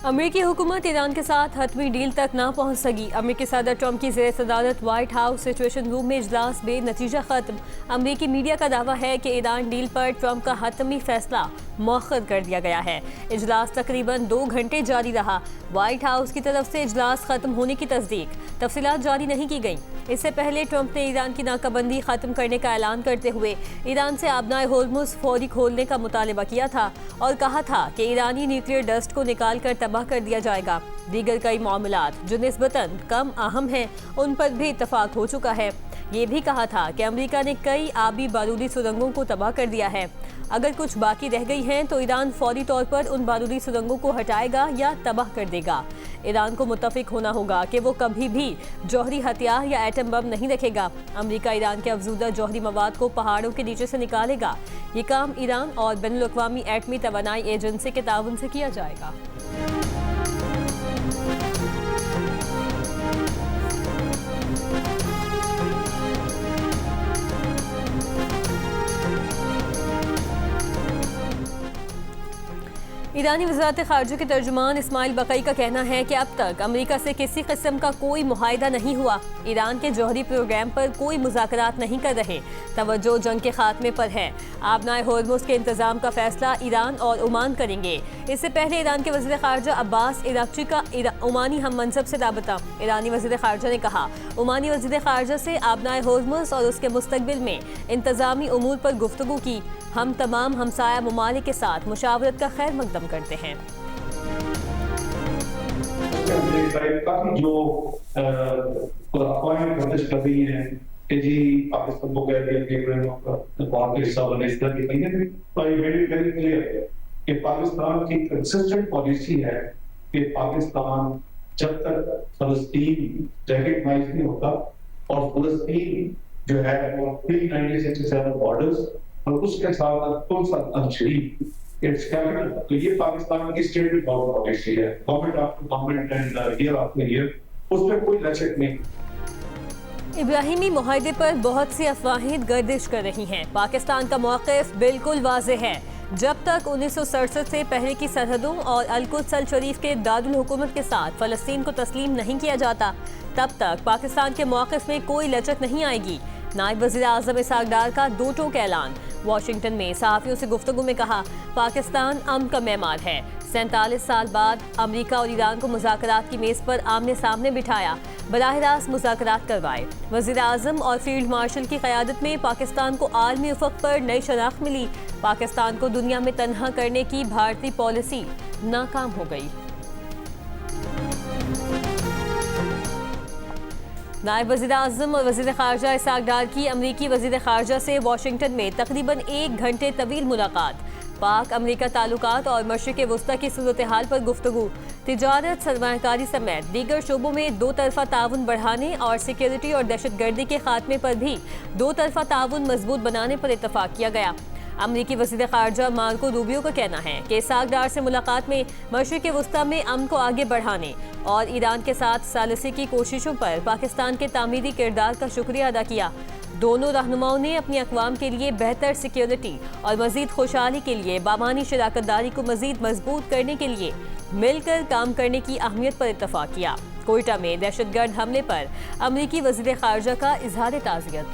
अमेरिकी हुकूमत ईरान के साथ हतमी डील तक ना पहुंच सकी। अमेरिकी सदर ट्रंप की ज़ेर सदारत व्हाइट हाउस सिचुएशन रूम में इजलास बेनतीजा खत्म। अमेरिकी मीडिया का दावा है कि ईरान डील पर ट्रंप का हतमी फैसला मौखर कर दिया गया है। इजलास तकरीबन 2 घंटे जारी रहा। व्हाइट हाउस की तरफ से इजलास खत्म होने की तस्दीक, तफसीलात जारी नहीं की गई। इससे पहले ट्रंप ने ईरान की नाकाबंदी खत्म करने का ऐलान करते हुए ईरान से आबनाए होर्मुज फौरी खोलने का मुतालबा किया था और कहा था कि ईरानी न्यूक्लियर डस्ट को निकाल कर तबाह कर दिया जाएगा। दीगर कई मामलात जो निस्बतन कम अहम हैं उन पर भी इत्तफाक हो चुका है। ये भी कहा था कि अमेरिका ने कई आबी बारूदी सुरंगों को तबाह कर दिया है। अगर कुछ बाकी रह गई हैं तो ईरान फौरी तौर पर उन बारूदी सुरंगों को हटाएगा या तबाह कर देगा। ईरान को मुत्तफिक होना होगा कि वो कभी भी जौहरी हथियार या एटम बम नहीं रखेगा। अमेरिका ईरान के अफजूदा जौहरी मवाद को पहाड़ों के नीचे से निकालेगा। ये काम ईरान और बैनुल-अक़वामी एटमी तवानाई एजेंसी के ताउन से किया जाएगा। ईरानी वज़ारत ख़ारिजा के तर्जुमान इस्माइल बक़ई का कहना है कि अब तक अमेरिका से किसी किस्म का कोई मुआहिदा नहीं हुआ। ईरान के जौहरी प्रोग्राम पर कोई मुज़ाकरात नहीं कर रहे। तवज्जो जंग के खात्मे पर है। आबनाए होर्मुज के इंतज़ाम का फैसला ईरान और ओमान करेंगे। इससे पहले ईरान के वज़ीर ख़ारिजा अब्बास इराक़ची का ओमानी हम मनसब से राबता। ईरानी वज़ीर ख़ारिजा ने कहा, ओमानी वज़ीर ख़ारिजा से आबनाए होर्मुज और उसके मुस्तक़बिल में इंतज़ामी उमूर पर गुफ्तगू की। हम तमाम हमसाया ममालिक के साथ मुशावरत का खैर मकदम करते हैं। जो कोशिश कर रही है कि जी पाकिस्तान को कह दिया कि बहुत हिस्सा बने, इस तरह की वेरी क्लियर है कि पाकिस्तान की कंसिस्टेंट पॉलिसी है कि पाकिस्तान जब तक फलस्तीन रिकॉग्नाइज नहीं होता और फलस्तीन जो है वो प्री 1967 बॉर्डर्स और उसके साथ इट्स कैपिटल, तो ये पाकिस्तान की स्टेट पॉलिसी है, government after government and year after year, उस पर कोई लचक नहीं। इब्राहिमी मुआहदे पर बहुत सी अफवाहें गर्दिश कर रही हैं। पाकिस्तान का मौक़िफ़ बिल्कुल वाज़ेह है। जब तक 1967 से पहले की सरहदों और अल-कुद्स अल शरीफ के दारुल हुकूमत के साथ फ़लस्तीन को तस्लीम नहीं किया जाता, तब तक पाकिस्तान के मौक़िफ़ में कोई लचक नहीं आएगी। नायब वज़ीर आज़म इसहाक़ डार का 2 टोक ऐलान। वाशिंगटन में सहाफ़ियों से गुफ्तगू में कहा, पाकिस्तान अमन का मेहमान है। 47 साल बाद अमेरिका और ईरान को मुज़ाकरात की मेज़ पर आमने सामने बिठाया, बराह रास्त मुज़ाकरात करवाए। वज़ीर आज़म और फील्ड मार्शल की क़यादत में पाकिस्तान को आलमी उफ़क़ पर नई शनाख्त मिली। पाकिस्तान को दुनिया में तन्हा करने की भारतीय पॉलिसी नाकाम हो गई। नायब वज़ीर आज़म और वज़ीर ख़ारिजा इसहाक़ डार की अमरीकी वज़ीर ख़ारिजा से वाशिंगटन में तकरीबन 1 घंटे तवील मुलाकात। पाक अमरीका ताल्लुकात और मशरिक़ वस्ता की सूरत हाल पर गुफ्तगू। तिजारत, सरमायाकारी समेत दीगर शोबों में 2 तरफ़ा ताउन बढ़ाने और सिक्योरिटी और दहशतगर्दी के खात्मे पर भी 2 तरफ़ा ताउन मजबूत बनाने पर इत्तफ़ाक़ किया गया। अमरीकी वज़ीर ख़ारिजा मार्को रूबियो का कहना है कि इसहाक़ डार से मुलाकात में मशरिक़ वस्ता में अमन को आगे बढ़ाने और ईरान के साथ सालिसी की कोशिशों पर पाकिस्तान के तामीरी किरदार का शुक्रिया अदा किया। दोनों रहनुमाओं ने अपनी अक़वाम के लिए बेहतर सिक्योरिटी और मज़ीद खुशहाली के लिए बामानी शराकतदारी को मज़ीद मजबूत करने के लिए मिलकर काम करने की अहमियत पर इत्तफ़ाक़ किया। कोयटा में दहशतगर्द हमले पर अमरीकी वज़ीर ख़ारिजा का इज़हार ताज़ियत।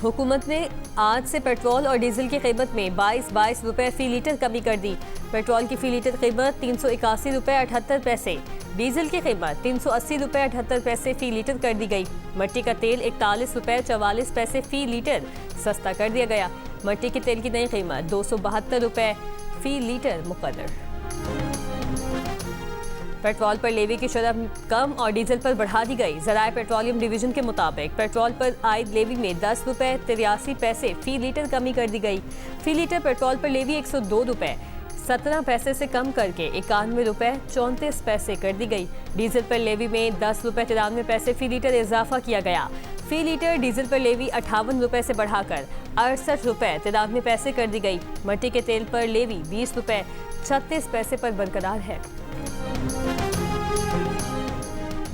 हुकूमत ने आज से पेट्रोल और डीजल की कीमत में 22 रुपये फ़ी लीटर कमी कर दी। पेट्रोल की फ़ी लीटर कीमत 381 रुपये 78 पैसे, डीजल की कीमत 380 रुपये 78 पैसे फ़ी लीटर कर दी गई। मिट्टी का तेल 41 रुपये 44 पैसे फ़ी लीटर सस्ता कर दिया गया। मिट्टी के तेल की नई कीमत 272 रुपये फ़ी लीटर मुकर्रर। पेट्रोल पर लेवी की शरह कम और डीजल पर बढ़ा दी गई। ज़राए पेट्रोलियम डिवीजन के मुताबिक पेट्रोल पर आयद लेवी में 10 रुपये 83 पैसे फ़ी लीटर कमी कर दी गई। फ़ी लीटर पेट्रोल पर लेवी 102 रुपये 17 पैसे से कम करके 91 रुपये 34 पैसे कर दी गई। डीजल पर लेवी में 10 रुपये 93 पैसे फ़ी लीटर इजाफा किया गया। फ़ी लीटर डीजल पर लेवी 58 रुपये से बढ़ाकर 68 रुपये 93 पैसे कर दी गई। मिट्टी के तेल पर लेवी 20 रुपये 36 पैसे पर बरकरार है।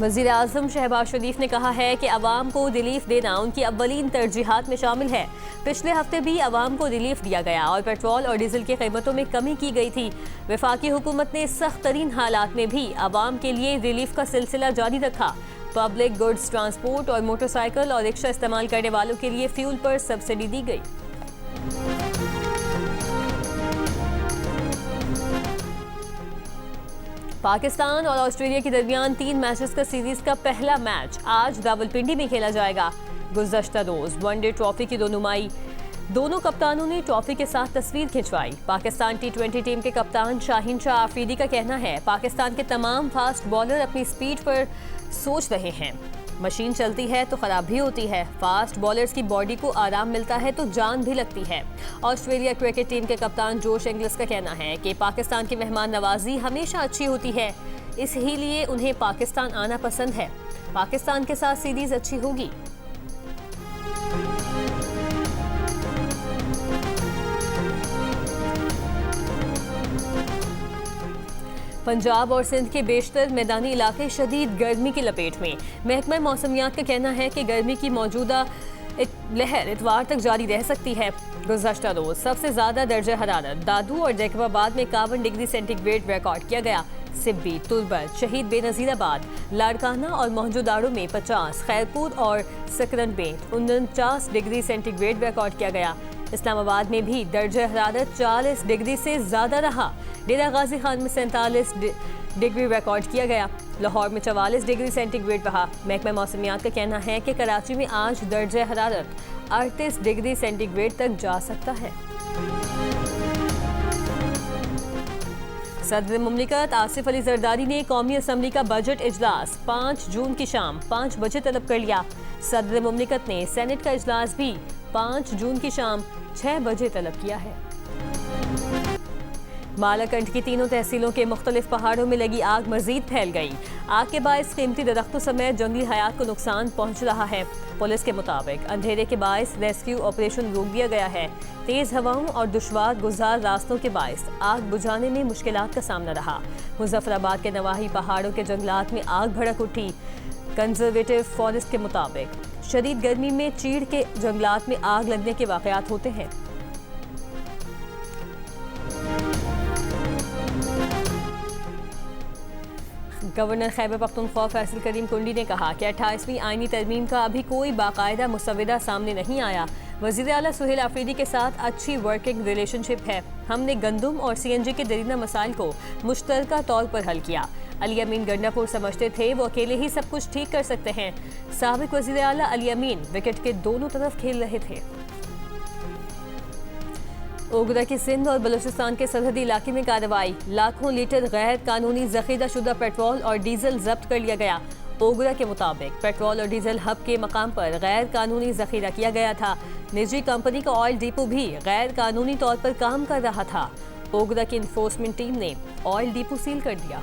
वज़ीर आज़म शहबाज शरीफ ने कहा है कि अवाम को रिलीफ देना उनकी अव्वलीन तरजीहात में शामिल है। पिछले हफ्ते भी अवाम को रिलीफ दिया गया और पेट्रोल और डीजल की कीमतों में कमी की गई थी। वफाकी हुकूमत ने सख्त तरीन हालात में भी अवाम के लिए रिलीफ का सिलसिला जारी रखा। पब्लिक गुड्स ट्रांसपोर्ट और मोटरसाइकिल और रिक्शा इस्तेमाल करने वालों के लिए फ्यूल पर सब्सिडी दी गई। पाकिस्तान और ऑस्ट्रेलिया के दरमियान 3 मैचेस का सीरीज का पहला मैच आज रावलपिंडी में खेला जाएगा। गुज़श्ता रोज वनडे ट्रॉफी की दोनुमाई दोनों कप्तानों ने ट्रॉफी के साथ तस्वीर खिंचवाई। पाकिस्तान T20 टीम के कप्तान शाहीन शाह आफरीदी का कहना है पाकिस्तान के तमाम फास्ट बॉलर अपनी स्पीड पर सोच रहे हैं। मशीन चलती है तो खराब भी होती है। फास्ट बॉलर्स की बॉडी को आराम मिलता है तो जान भी लगती है। ऑस्ट्रेलिया क्रिकेट टीम के कप्तान जोश इंग्लिस का कहना है कि पाकिस्तान की मेहमान नवाजी हमेशा अच्छी होती है, इसीलिए उन्हें पाकिस्तान आना पसंद है। पाकिस्तान के साथ सीरीज अच्छी होगी। पंजाब और सिंध के बेशतर मैदानी इलाके शदीद गर्मी की लपेट में। महकमा मौसमियात का कहना है कि गर्मी की मौजूदा लहर इतवार तक जारी रह सकती है। गुज़श्ता रोज सबसे ज्यादा दर्जा हरारत दादू और जैकबाबाद में 51 डिग्री सेंटीग्रेड रिकॉर्ड किया गया। सिब्बी, तुर्बत, शहीद बेनज़ीराबाद, लाड़काना और मोहनजोदाड़ो में 50, खैरपुर और सकरन में 49 डिग्री सेंटीग्रेड रिकॉर्ड किया गया। इस्लामाबाद में भी दर्जा हरारत 40 डिग्री से ज्यादा रहा। डेरा गाजी खान में 47 डिग्री रिकॉर्ड किया गया। लाहौर में 44 डिग्री सेंटीग्रेड रहा। महकमा मौसमियात का कहना है कि कराची में आज दर्जा हरारत 38 डिग्री सेंटीग्रेड तक जा सकता है। सदर मुमलिकत आसिफ अली जरदारी ने कौमी असम्बली का बजट इजलास 5 जून की शाम 5 बजे तलब कर लिया। सदर मुमलिकत ने सेनेट का इजलास भी 5 जून की शाम 6 बजे तलब किया है। मालाकंड की तीनों तहसीलों के मुख्तलिफ पहाड़ों में लगी आग मजीद फैल गई। आग के बायस कीमती दरख्तों समेत जंगली हयात को नुकसान पहुंच रहा है। पुलिस के मुताबिक अंधेरे के बायस रेस्क्यू ऑपरेशन रोक दिया गया है। तेज हवाओं और दुश्वार गुजार रास्तों के बायस आग बुझाने में मुश्किलात का सामना रहा। मुजफ्फराबाद के नवाही पहाड़ों के जंगलात में आग भड़क उठी। कंजर्वेटिव फॉरेस्ट के मुताबिक शदीद गर्मी में चीड़ के जंगलात में आग लगने के वाकयात होते हैं। गवर्नर खैबर पख्तूनख्वा फैसल करीम कुंडी ने कहा कि 28वीं आईनी तरमीम का अभी कोई बाकायदा मुसविदा सामने नहीं आया। वज़ीर आला सुहेल आफरीदी के साथ अच्छी वर्किंग रिलेशनशिप है। हमने गंदम और CNG के दरीना मसाइल को मुश्तरका तौर पर हल किया। अली अमीन गंडापुर समझते थे वो अकेले ही सब कुछ ठीक कर सकते हैं। साबिक वज़ीर आला अली अमीन विकेट के दोनों तरफ खेल रहे थे। ओगरा के सिंध और बलूचिस्तान के सरहदी इलाके में कार्रवाई। लाखों लीटर गैर कानूनी जखीरा शुदा पेट्रोल और डीजल जब्त कर लिया गया। ओगरा के मुताबिक पेट्रोल और डीजल हब के मकाम पर गैर कानूनी जखीरा किया गया था। निजी कंपनी का ऑयल डिपो भी गैर कानूनी तौर पर काम कर रहा था। ओगरा की इन्फोर्समेंट टीम ने ऑयल डिपो सील कर दिया।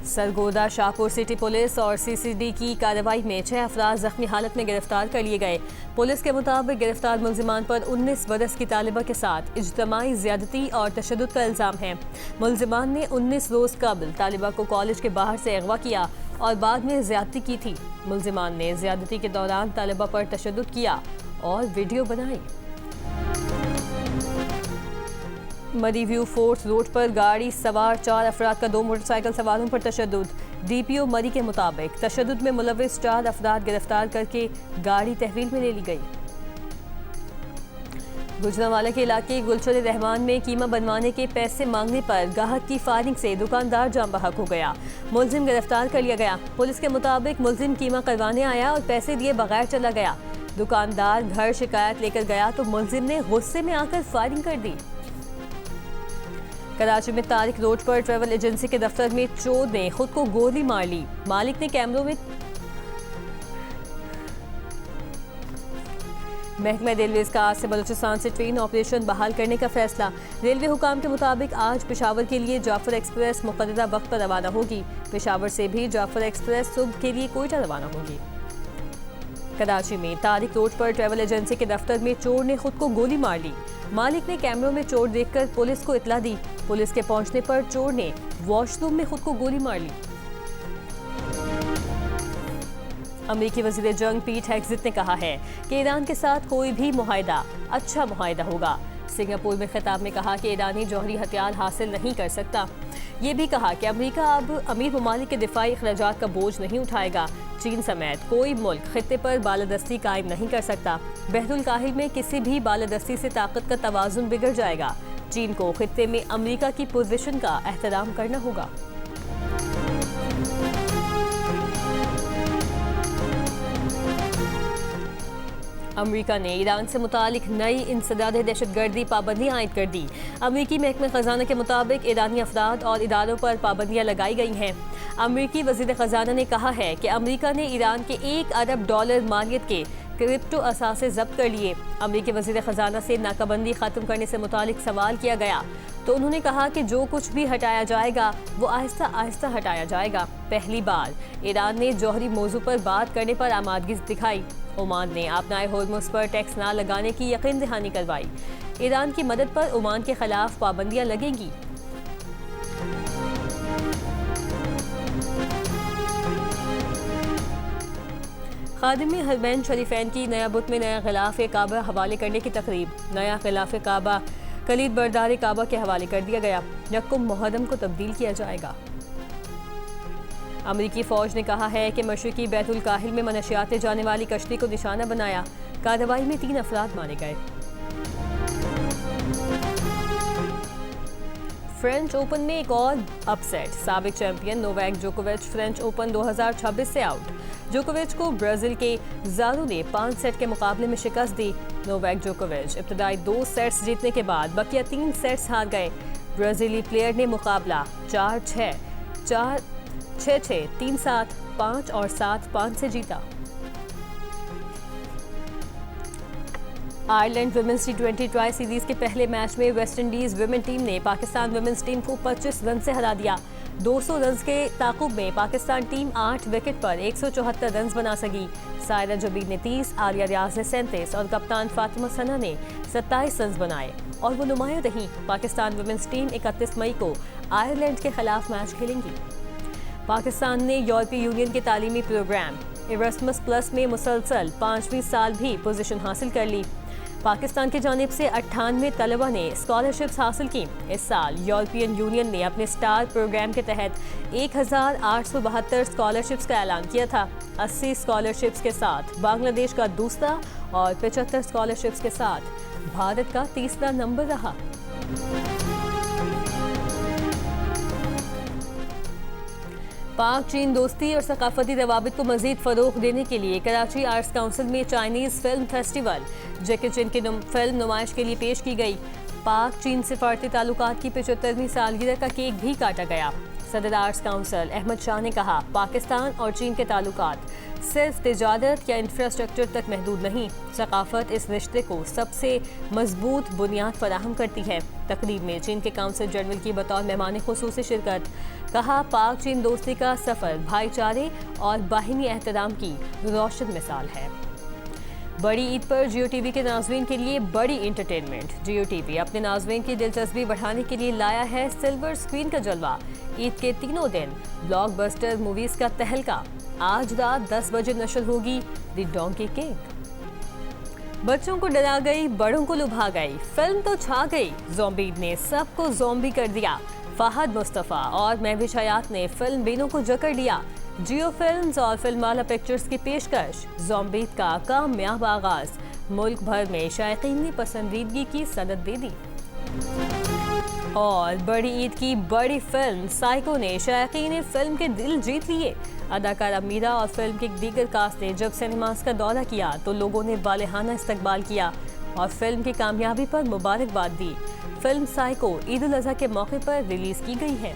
सरगोदा शाहपुर सिटी पुलिस और CCD की कार्रवाई में 6 अफराद जख्मी हालत में गिरफ्तार कर लिए गए। पुलिस के मुताबिक गिरफ्तार मुलजिमान पर 19 बरस की तालिबा के साथ इज्तमाई ज्यादती और तशद्दुद का इल्ज़ाम है। मुलजिमान ने 19 रोज़ कबल तालिबा को कॉलेज के बाहर से अगवा किया और बाद में ज्यादती की थी। मुलजिमान ने ज्यादती के दौरान तालिबा पर तशद्दुद किया और वीडियो बनाई। मरी व्यू फोर्थ रोड पर गाड़ी सवार 4 अफराद का 2 मोटरसाइकिल सवारों पर तशद्दुद। DPO मरी के मुताबिक तशद्दुद में मुलविस 4 अफराद गिरफ्तार करके गाड़ी तहवील में ले ली गई। गुजरांवाला के इलाके गुलशन रहमान में कीमा बनवाने के पैसे मांगने पर गाहक की फायरिंग से दुकानदार जाम बहक हो गया। मुलजिम गिरफ्तार कर लिया गया। पुलिस के मुताबिक मुलजिम कीमा करवाने आया और पैसे दिए बगैर चला गया। दुकानदार घर शिकायत लेकर गया तो मुलजिम ने गुस्से में आकर फायरिंग कर दी। कराची में तारिक रोड पर ट्रैवल एजेंसी के दफ्तर में चोर ने खुद को गोली मार ली। मालिक ने कैमरों में महकमा रेलवे का आज से बलूचिस्तान से ट्रेन ऑपरेशन बहाल करने का फैसला। रेलवे हुकाम के मुताबिक आज पेशावर के लिए जाफर एक्सप्रेस मुकर्ररा वक्त पर रवाना होगी। पेशावर से भी जाफर एक्सप्रेस सुबह के लिए कोयटा रवाना होगी। कराची में तारिक रोड पर ट्रैवल एजेंसी के दफ्तर में चोर ने खुद को गोली मार ली। मालिक ने कैमरों में चोर देखकर पुलिस को इत्तला दी। पुलिस के पहुंचने पर चोर ने वॉशरूम में खुद को गोली मार ली। अमेरिकी वजीर जंग पीट हेग्सेथ ने कहा है कि ईरान के साथ कोई भी मुआहिदा अच्छा मुआहिदा होगा। सिंगापुर में खिताब में कहा कि ईरानी जौहरी हथियार हासिल नहीं कर सकता। ये भी कहा कि अमेरिका अब अमीर ममालिक के दिफाई अखराजात का बोझ नहीं उठाएगा। चीन समेत कोई मुल्क खित्ते पर बालादस्ती कायम नहीं कर सकता। बहरुल काहिल में किसी भी बालादस्ती से ताकत का तवाजुन बिगड़ जाएगा। चीन को खित्ते में अमेरिका की पोजीशन का एहतराम करना होगा। अमेरिका ने ईरान से मुतालिक नई इंसदाद दहशतगर्दी पाबंदियां आयद कर दी। अमेरिकी महकमे खजाना के मुताबिक ईरानी अफराद और इदारों पर पाबंदियां लगाई गई हैं। अमेरिकी वजीर खजाना ने कहा है कि अमेरिका ने ईरान के $1 अरब मालियत के क्रिप्टो असासे जब्त कर लिए। अमेरिकी वजीर खजाना से नाकाबंदी खत्म करने से मुतालिक सवाल किया गया तो उन्होंने कहा कि जो कुछ भी हटाया जाएगा वो आहिस्ता आहिस्ता हटाया जाएगा। पहली बार ईरान ने जौहरी मौजू पर बात करने पर आमादगी दिखाई। ओमान ने अपनाए होर्मुज पर टैक्स ना लगाने की यकीन दहानी करवाई। ईरान की मदद पर ओमान के खिलाफ पाबंदियां लगेंगी। खादिम हरमैन शरीफैन की नया बुत में नया गिलाफ काबा हवाले करने की तकरीब। नया गिलाफ काबा कलीद बरदार काबा के हवाले कर दिया गया। यकुम मुहर्रम को तब्दील किया जाएगा। अमेरिकी फौज ने कहा है कि मशरिकी बैतुल काहिल में मनशियात जाने वाली कश्ती को निशाना बनाया। कार्रवाई में 3 अफराद मारे गए। फ्रेंच ओपन में एक और अपसेट। साबिक चैंपियन नोवाक जोकोविच फ्रेंच ओपन 2026 से आउट। जोकोविच को ब्राजील के जारू ने 5 सेट के मुकाबले में शिकस्त दी। नोवाक जोकोविच इब्तदाई 2 सेट्स जीतने के बाद बकिया 3 सेट्स हार गए। ब्राजीली प्लेयर ने मुकाबला 4-6, 6-6, 3-7, 5 और 7-5 से जीता। Ireland women's T20 tri series के पहले मैच में वेस्टइंडीज वुमेन टीम ने पाकिस्तान वुमेन्स टीम को 25 रन से हरा दिया। 200 रन के ताकुब में पाकिस्तान टीम 8 विकेट पर 174 रन बना सकी। सायरा जबीर ने 30, आलिया रियाज ने 37 और कप्तान फातिमा सना ने 27 रन बनाए और वो नुमाया रही। पाकिस्तान वुमेन्स टीम 31 मई को आयरलैंड के खिलाफ मैच खेलेंगी। पाकिस्तान ने यूरोपीय यूनियन के तालीमी प्रोग्राम इरस्मस प्लस में मुसलसल 5वीं साल भी पोजीशन हासिल कर ली। पाकिस्तान की जानिब से 98 तलबा ने स्कॉलरशिप्स हासिल की। इस साल यूरोपियन यूनियन ने अपने स्टार प्रोग्राम के तहत 1872 स्कॉलरशिप्स का ऐलान किया था। 80 स्कॉलरशिप्स के साथ बांग्लादेश का दूसरा और 75 स्कॉलरशिप्स के साथ भारत का तीसरा नंबर रहा। पाक चीन दोस्ती और सकाफती रवाबित को मजीद फरोग देने के लिए कराची आर्ट्स काउंसिल में चाइनीज फिल्म फेस्टिवल जैकी चैन की फिल्म नुमाइश के लिए पेश की गई। पाक चीन सिफारती ताल्लुकात की 75वीं सालगिरह का केक भी काटा गया। सदर आर्ट्स काउंसिल अहमद शाह ने कहा, पाकिस्तान और चीन के ताल्लुकात सिर्फ तिजारत या इंफ्रास्ट्रक्चर तक महदूद नहीं, सकाफत इस रिश्ते को सबसे मजबूत बुनियाद फराहम करती है। तकरीब में चीन के काउंसिल जनरल की बतौर मेहमान खुसूसी शिरकत। कहा, पाक चीन दोस्ती का सफ़र भाईचारे और बाहिनी एहतराम की रोशन मिसाल है। बड़ी ईद पर जियो टीवी के नाज़रीन के लिए बड़ी इंटरटेनमेंट। जियो टीवी अपने नाज़रीन की दिलचस्पी बढ़ाने के लिए लाया है सिल्वर स्क्रीन का जलवा। ईद के तीनों दिन ब्लॉकबस्टर मूवीज का तहलका। आज रात 10 बजे नशर होगी द डोंकी किंग। बच्चों को डरा गई, बड़ों को लुभा गई, फिल्म तो छा गई। ज़ॉम्बी ने सबको ज़ॉम्बी कर दिया। फहद मुस्तफ़ा और महविश हयात ने फिल्म बेनों को जकड़ लिया। जियो फिल्म्स और फिल्माला पिक्चर्स की पेशकश। ज़ॉम्बी का कामयाब आगाज मुल्क भर में शायकीन ने पसंदीदगी की सनद दे दी। और बड़ी ईद की बड़ी फिल्म साइको ने शायकीन फिल्म के दिल जीत लिए। अदाकारा मीरा और फिल्म के दीगर कास्ट ने जब सिनेमास का दौरा किया तो लोगों ने बालिहाना इस्तकबाल किया और फिल्म की कामयाबी पर मुबारकबाद दी। फिल्म साइको ईद उल अज़हा के मौके पर रिलीज की गई है।